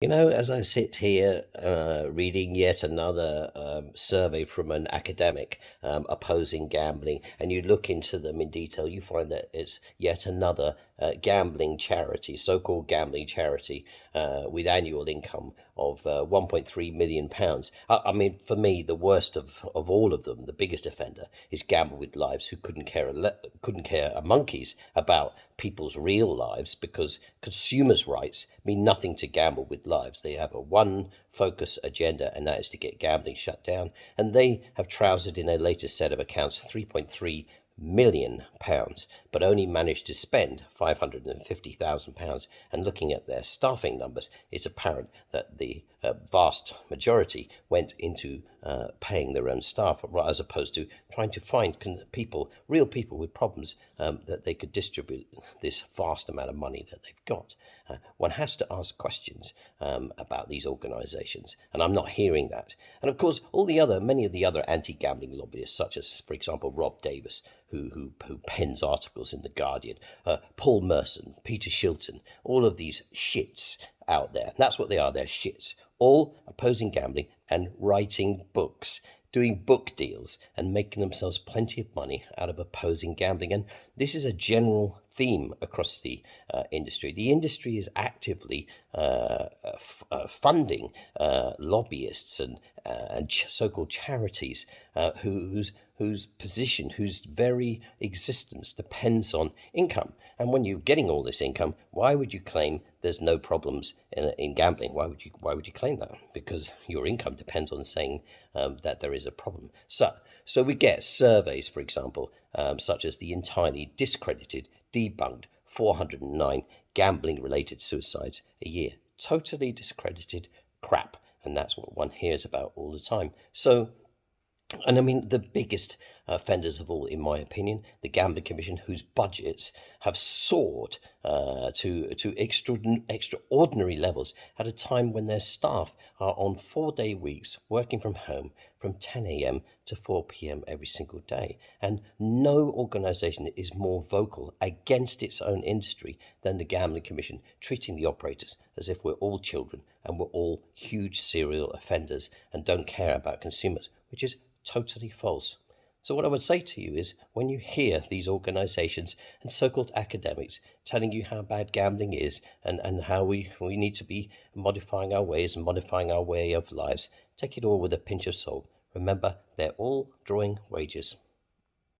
As I sit here reading yet another survey from an academic opposing gambling, and you look into them in detail, you find that it's yet another gambling charity, so-called gambling charity, with annual income of £1.3 million. I mean, for me, the worst of all of them, the biggest offender, is Gamble with Lives, who couldn't care a monkeys about people's real lives, because consumers' rights mean nothing to Gamble with Lives. They have a one focus agenda, and that is to get gambling shut down. And they have trousered in a latest set of accounts £3.3 million, but only managed to spend £550,000. And looking at their staffing numbers, it's apparent that the vast majority went into paying their own staff, as opposed to trying to find real people with problems, that they could distribute this vast amount of money that they've got. One has to ask questions about these organisations, and I'm not hearing that. And of course, many of the other anti-gambling lobbyists, such as, for example, Rob Davis, who pens articles in The Guardian, Paul Merson, Peter Shilton, all of these shits out there. That's what they are, they're shits. All opposing gambling and writing books, doing book deals and making themselves plenty of money out of opposing gambling. And this is a general theme across the industry. The industry is actively funding lobbyists and so-called charities whose very existence depends on income. And when you're getting all this income, why would you claim there's no problems in gambling? Why would you claim that? Because your income depends on saying that there is a problem. So we get surveys, for example, such as the entirely discredited, debunked 409 gambling-related suicides a year. Totally discredited crap, and that's what one hears about all the time. And I mean, the biggest offenders of all, in my opinion, the Gambling Commission, whose budgets have soared to extraordinary levels at a time when their staff are on 4-day weeks, working from home from 10 a.m. to 4 p.m. every single day. And no organisation is more vocal against its own industry than the Gambling Commission, treating the operators as if we're all children and we're all huge serial offenders and don't care about consumers, which is totally false. So what I would say to you is, when you hear these organizations and so-called academics telling you how bad gambling is and how we need to be modifying our ways and modifying our way of lives, take it all with a pinch of salt. Remember, they're all drawing wages.